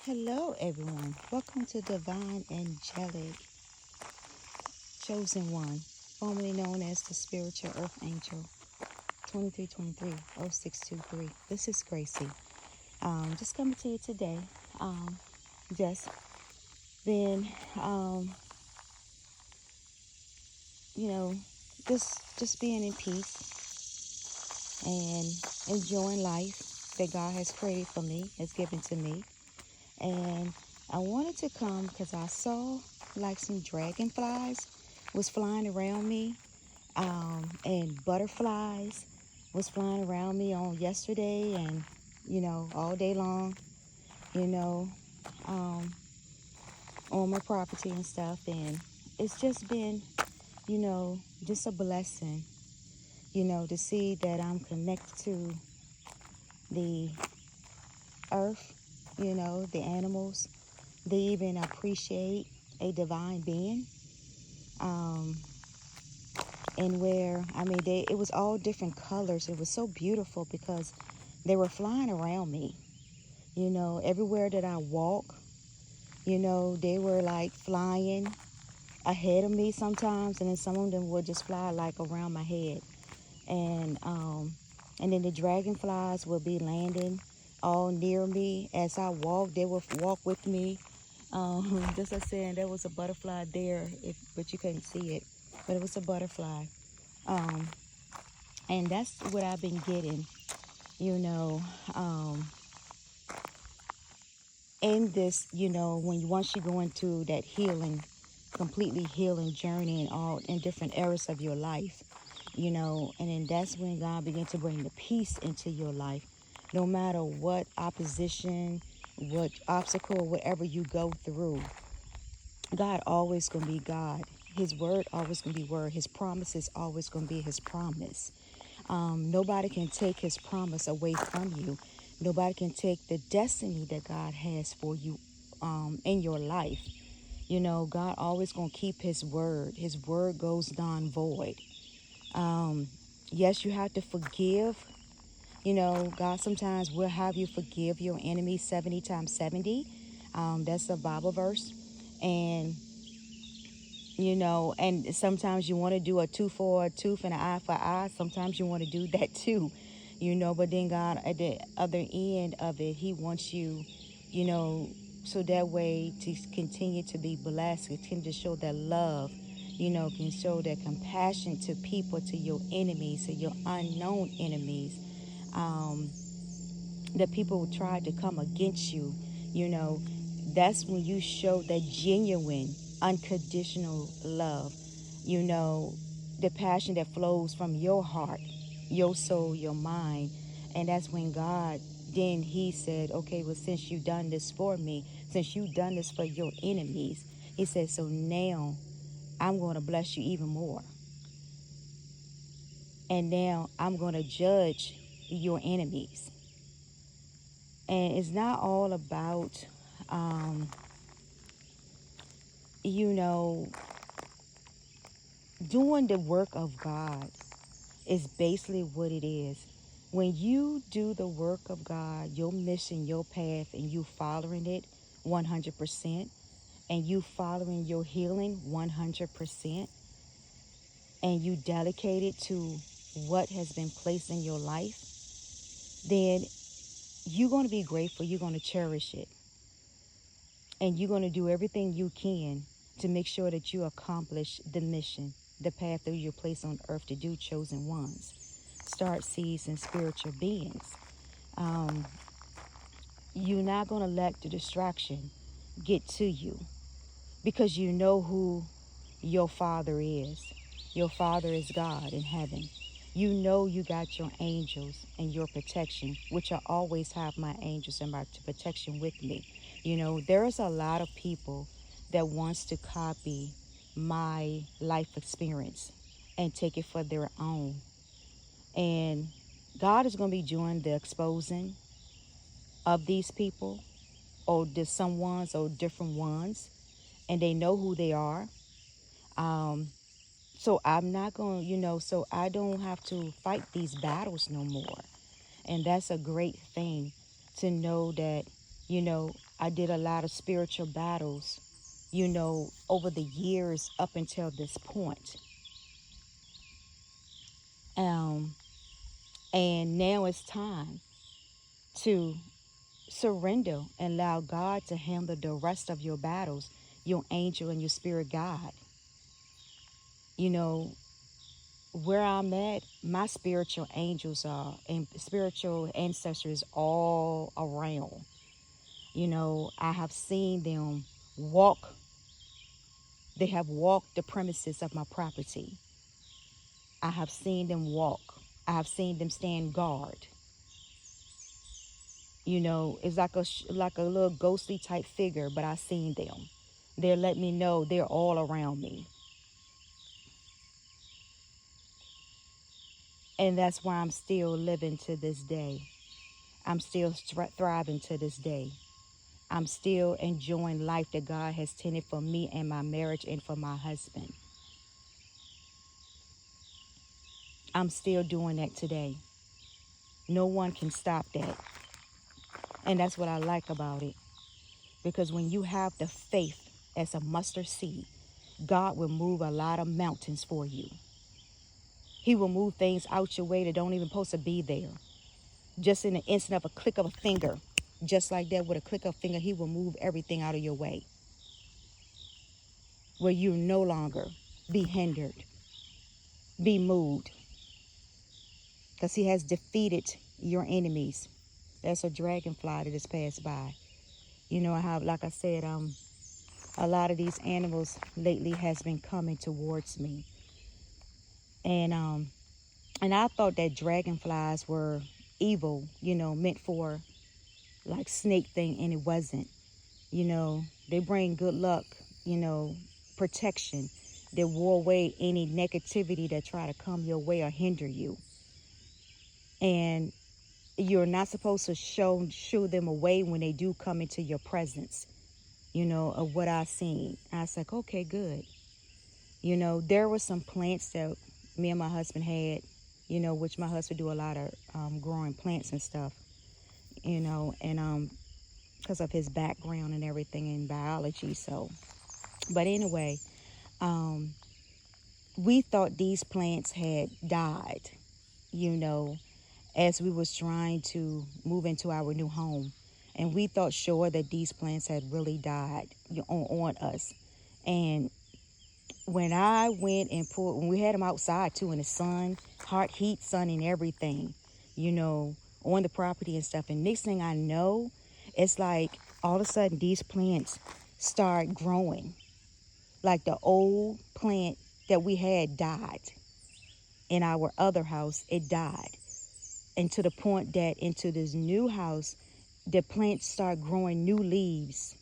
Hello, everyone. Welcome to Divine Angelic Chosen One, formerly known as the Spiritual Earth Angel, 2323-0623. This is Gracie. Just coming to you today. Just been, you know, just being in peace and enjoying life that God has created for me, has given to me. And I wanted to come because I saw like some dragonflies was flying around me, and butterflies was flying around me on yesterday and, all day long, you know, um, on my property and stuff. And it's just been, just a blessing, to see that I'm connected to the earth, the animals. They even appreciate a divine being. And where, it was all different colors. It was so beautiful because they were flying around me. Everywhere that I walk, they were like flying ahead of me sometimes, and then some of them would just fly like around my head. And then the dragonflies would be landing all near me as I walked. They would walk with me. Just as saying, there was a butterfly there, but you couldn't see it. But it was a butterfly. And that's what I've been getting, you know, in this, once you go into that healing, completely healing journey and all in different areas of your life, and then that's when God began to bring the peace into your life. No matter what opposition, what obstacle, whatever you go through, God always going to be God. His word always going to be word. His promise is always going to be his promise. Nobody can take his promise away from you. Nobody can take the destiny that God has for you in your life. God always going to keep his word. His word goes non-void. Yes, you have to forgive. God sometimes will have you forgive your enemy 70 times 70. That's a Bible verse. And sometimes you want to do a tooth for a tooth and an eye for eye. Sometimes you want to do that too, but then God, at the other end of it, he wants you, so that way to continue to be blessed, continue to show that love, can show that compassion to people, to your enemies, to your unknown enemies, that people will try to come against you, you know, that's when you show that genuine, unconditional love, the passion that flows from your heart, your soul, your mind. And that's when God, then he said, okay, well, since you've done this for me, since you've done this for your enemies, he said, so now I'm going to bless you even more. And now I'm going to judge your enemies. And it's not all about, um, you know, doing the work of God is basically what it is. When you do the work of God, your mission, your path, and you following it 100%, and you following your healing 100%, and you dedicate it to what has been placed in your life, then you're going to be grateful. You're going to cherish it. And you're going to do everything you can to make sure that you accomplish the mission, the path that you're placed on earth to do, chosen ones. Start seeds and spiritual beings. You're not going to let the distraction get to you because you know who your Father is. Your Father is God in heaven. You know you got your angels and your protection, which I always have my angels and my protection with me. There's a lot of people that wants to copy my life experience and take it for their own. And God is going to be doing the exposing of these people, or some ones or different ones, and they know who they are. So I'm not going, so I don't have to fight these battles no more. And that's a great thing to know that You know, I did a lot of spiritual battles, you know, over the years up until this point. Um, and now it's time to surrender and allow God to handle the rest of your battles, your angel and your spirit guide. You know, where I'm at, my spiritual angels are and spiritual ancestors all around. You know, I have seen them walk, they have walked the premises of my property. I have seen them walk. I have seen them stand guard. You know, it's like like a little ghostly type figure, but I've seen them. They're letting me know they're all around me. And that's why I'm still living to this day. I'm still thriving to this day. I'm still enjoying life that God has tended for me and my marriage and for my husband. I'm still doing that today. No one can stop that. And that's what I like about it. Because when you have the faith as a mustard seed, God will move a lot of mountains for you. He will move things out your way that don't even supposed to be there. Just in the instant of a click of a finger, just like that, with a click of a finger, he will move everything out of your way. Where you no longer be hindered, be moved. Because he has defeated your enemies. That's a dragonfly that has passed by. You know how, like I said, a lot of these animals lately has been coming towards me. And I thought that dragonflies were evil, you know, meant for like snake thing, and it wasn't. You know, they bring good luck, you know, protection. They wore away any negativity that try to come your way or hinder you. And you're not supposed to shoo them away when they do come into your presence, you know, of what I seen. I was like, okay, good. You know, there were some plants that me and my husband had, you know, which my husband do a lot of growing plants and stuff, you know, and because of his background and everything in biology. So, but anyway, we thought these plants had died, you know, as we was trying to move into our new home. And we thought sure that these plants had really died on us. And when I went and pulled, when we had them outside too in the sun, hot heat, sun and everything, you know, on the property and stuff. And next thing I know, it's like all of a sudden these plants start growing. Like the old plant that we had died. In our other house, it died. And to the point that into this new house, the plants start growing new leaves,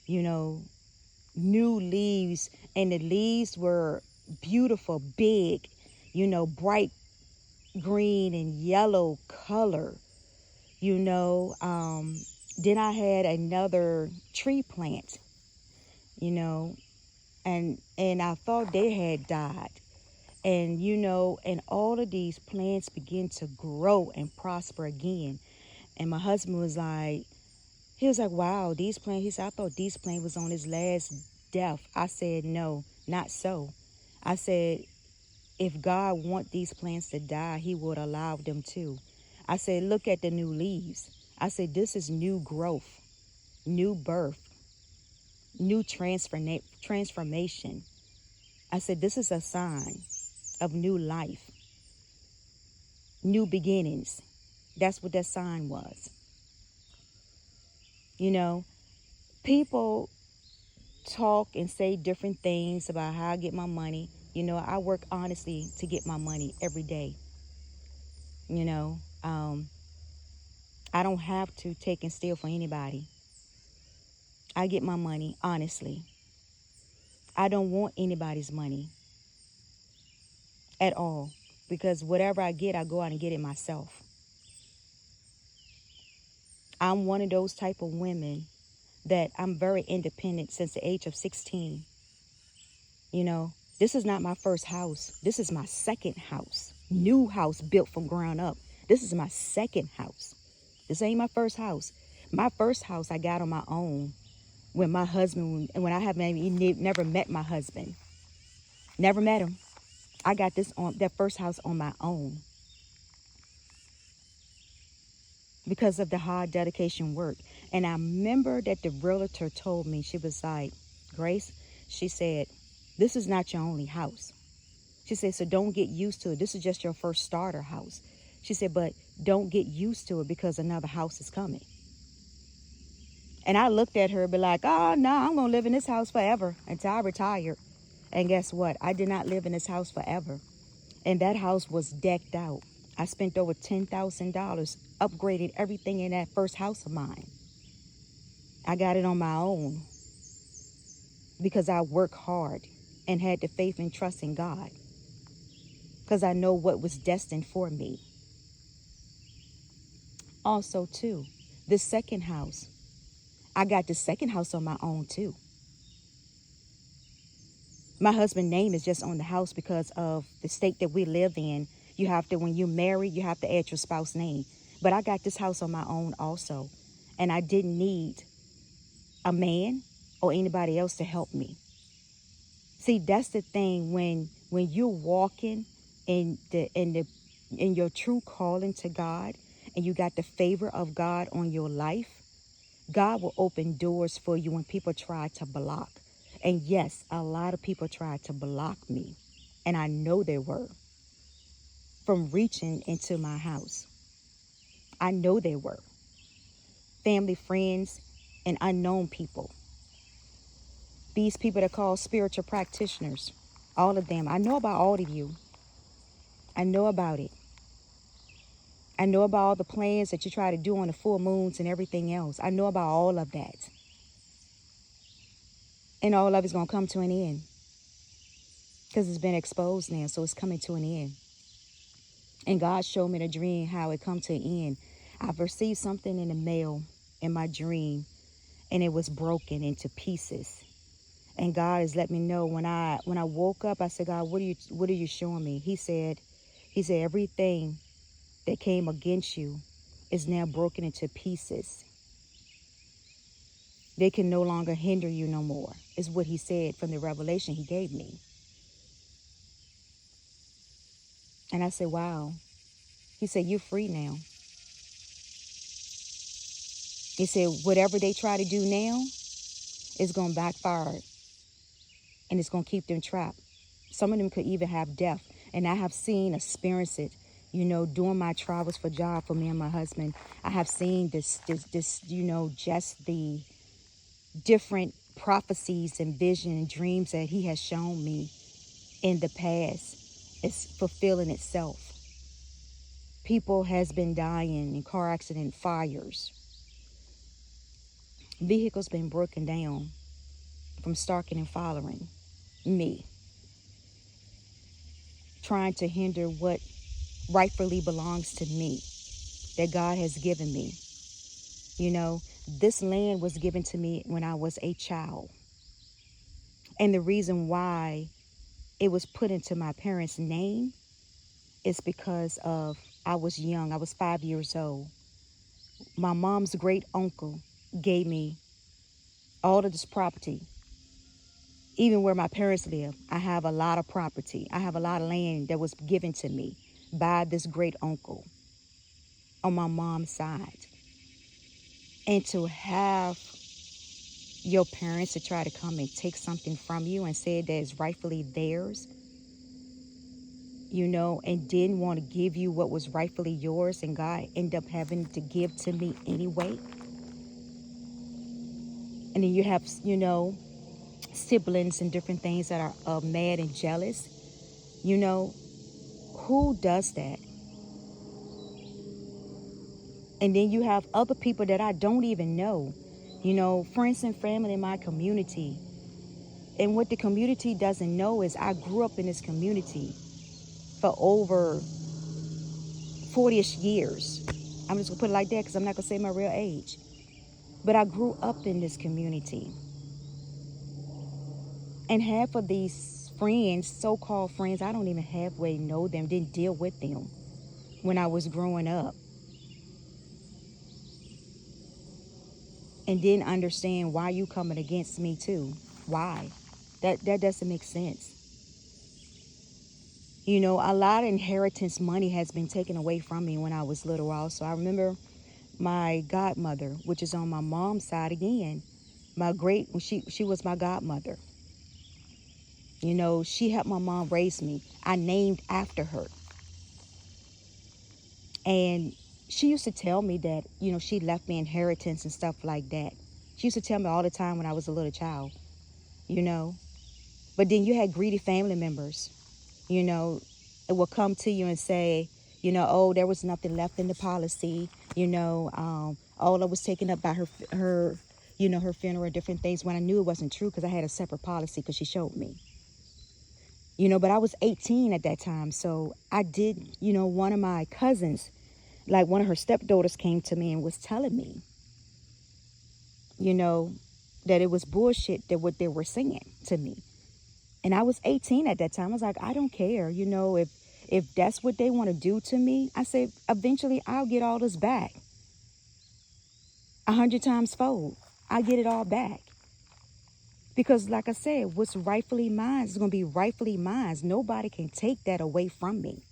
you know, new leaves. And the leaves were beautiful, big, you know, bright green and yellow color, you know. Then I had another tree plant, you know, and I thought they had died. And, you know, and all of these plants begin to grow and prosper again. And my husband was like, he was like, wow, these plants, he said, I thought these plants was on his last death. I said, no, not so. I said, if God want these plants to die, he would allow them to. I said, look at the new leaves. I said, this is new growth, new birth, new transformation. I said, this is a sign of new life, new beginnings. That's what that sign was. You know, people talk and say different things about how I get my money. You know, I work honestly to get my money every day. You know, I don't have to take and steal from anybody. I get my money honestly. I don't want anybody's money at all, because whatever I get, I go out and get it myself. I'm one of those type of women that I'm very independent since the age of 16. You know, this is not my first house. This is my second house. New house built from ground up. This is my second house. This ain't my first house. My first house I got on my own when my husband, when I never met my husband. Never met him. I got that first house on my own because of the hard dedication work. And I remember that the realtor told me, she was like, Grace, she said, this is not your only house. She said, so don't get used to it. This is just your first starter house. She said, but don't get used to it because another house is coming. And I looked at her and be like, oh, no, I'm going to live in this house forever until I retire. And guess what? I did not live in this house forever. And that house was decked out. I spent over $10,000 upgrading everything in that first house of mine. I got it on my own because I worked hard and had the faith and trust in God because I know what was destined for me. Also, too, the second house. I got the second house on my own, too. My husband's name is just on the house because of the state that we live in. You have to, when you marry, you have to add your spouse's name. But I got this house on my own also. And I didn't need a man or anybody else to help me. See, that's the thing when you're walking in your true calling to God and you got the favor of God on your life, God will open doors for you when people try to block. And yes, a lot of people tried to block me. And I know they were. From reaching into my house. I know they were. Family, friends, and unknown people. These people that call spiritual practitioners. All of them. I know about all of you. I know about it. I know about all the plans that you try to do on the full moons and everything else. I know about all of that. And all of it's going to come to an end. Because it's been exposed now, so it's coming to an end. And God showed me in a dream how it come to an end. I've received something in the mail in my dream, and it was broken into pieces. And God has let me know when I woke up, I said, God, what are you showing me? He said, everything that came against you is now broken into pieces. They can no longer hinder you no more, is what he said from the revelation he gave me. And I said, wow. He said, you're free now. He said, whatever they try to do now is going to backfire. And it's going to keep them trapped. Some of them could even have death. And I have seen, experienced it, doing my travels for job for me and my husband. I have seen this, just the different prophecies and vision and dreams that he has shown me in the past. It's fulfilling itself. People has been dying in car accident, fires. Vehicles been broken down from stalking and following me, trying to hinder what rightfully belongs to me, that God has given me. This land was given to me when I was a child. And the reason why it was put into my parents' name is because of I was young. I was 5 years old. My mom's great uncle gave me all of this property. Even where my parents live, I have a lot of property. I have a lot of land that was given to me by this great uncle on my mom's side. And to have your parents to try to come and take something from you and say that it's rightfully theirs, and didn't want to give you what was rightfully yours, and God ended up having to give to me anyway. And then you have, siblings and different things that are mad and jealous. Who does that? And then you have other people that I don't even know, friends and family in my community. And what the community doesn't know is I grew up in this community for over 40-ish years. I'm just going to put it like that because I'm not going to say my real age. But I grew up in this community. And half of these friends, so-called friends, I don't even halfway know them, didn't deal with them when I was growing up. and then understand why you coming against me too. Why? That doesn't make sense. You know, a lot of inheritance money has been taken away from me when I was little also. I remember my godmother, which is on my mom's side again. She was my godmother. You know, she helped my mom raise me. I named after her. And she used to tell me that, you know, she left me inheritance and stuff like that. She used to tell me all the time when I was a little child, you know. But then you had greedy family members, you know, it will come to you and say, you know, oh, there was nothing left in the policy, you know, all that was taken up by her, you know, her funeral and different things, when I knew it wasn't true because I had a separate policy because she showed me. You know, but I was 18 at that time. So I did, you know, one of my cousins, like one of her stepdaughters came to me and was telling me, you know, that it was bullshit that what they were saying to me. And I was 18 at that time. I was like, I don't care. You know, if that's what they want to do to me, I said, eventually I'll get all this back. 100 times fold. I'll get it all back. Because like I said, what's rightfully mine is going to be rightfully mine. Nobody can take that away from me.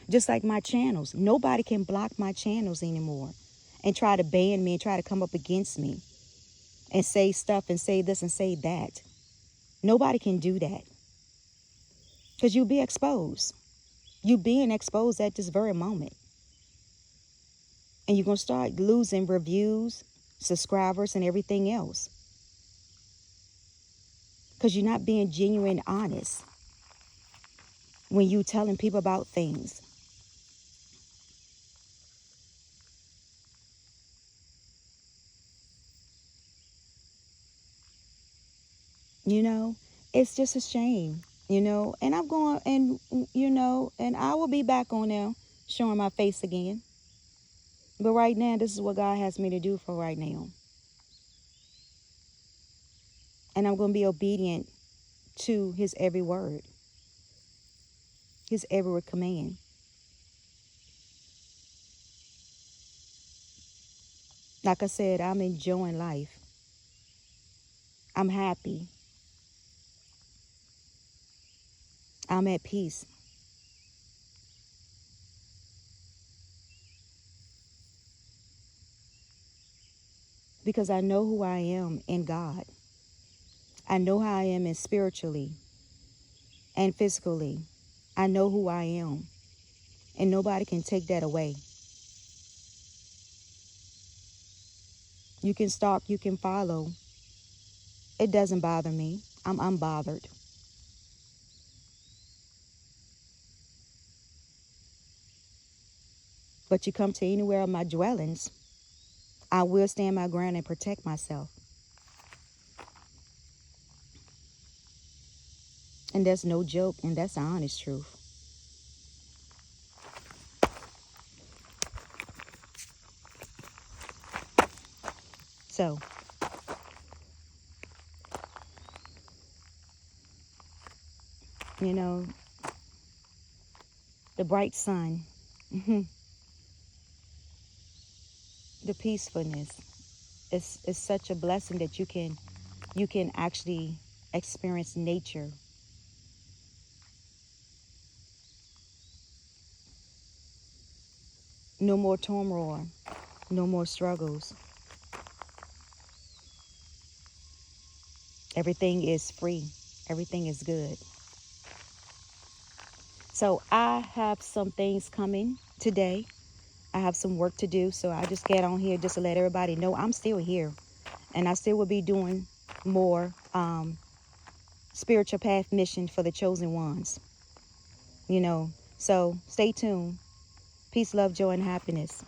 Just like my channels. Nobody can block my channels anymore and try to ban me and try to come up against me and say stuff and say this and say that. Nobody can do that. Because you'll be exposed. You're being exposed at this very moment. And you're going to start losing reviews, subscribers, and everything else. Because you're not being genuine honest when you're telling people about things. You know, it's just a shame, you know. And I'm going, and, you know, and I will be back on there showing my face again. But right now, this is what God has me to do for right now. And I'm going to be obedient to his every word, his every command. Like I said, I'm enjoying life. I'm happy. I'm at peace. Because I know who I am in God. I know how I am in spiritually and physically. I know who I am. And nobody can take that away. You can stalk, you can follow. It doesn't bother me. I'm unbothered. But you come to anywhere of my dwellings, I will stand my ground and protect myself. And that's no joke, and that's the honest truth. So, you know, the bright sun, the peacefulness, is such a blessing that you can actually experience nature. No more turmoil, no more struggles. Everything is free. Everything is good. So I have some things coming today. I have some work to do. So I just get on here just to let everybody know I'm still here. And I still will be doing more spiritual path mission for the chosen ones. You know, so stay tuned. Peace, love, joy, and happiness.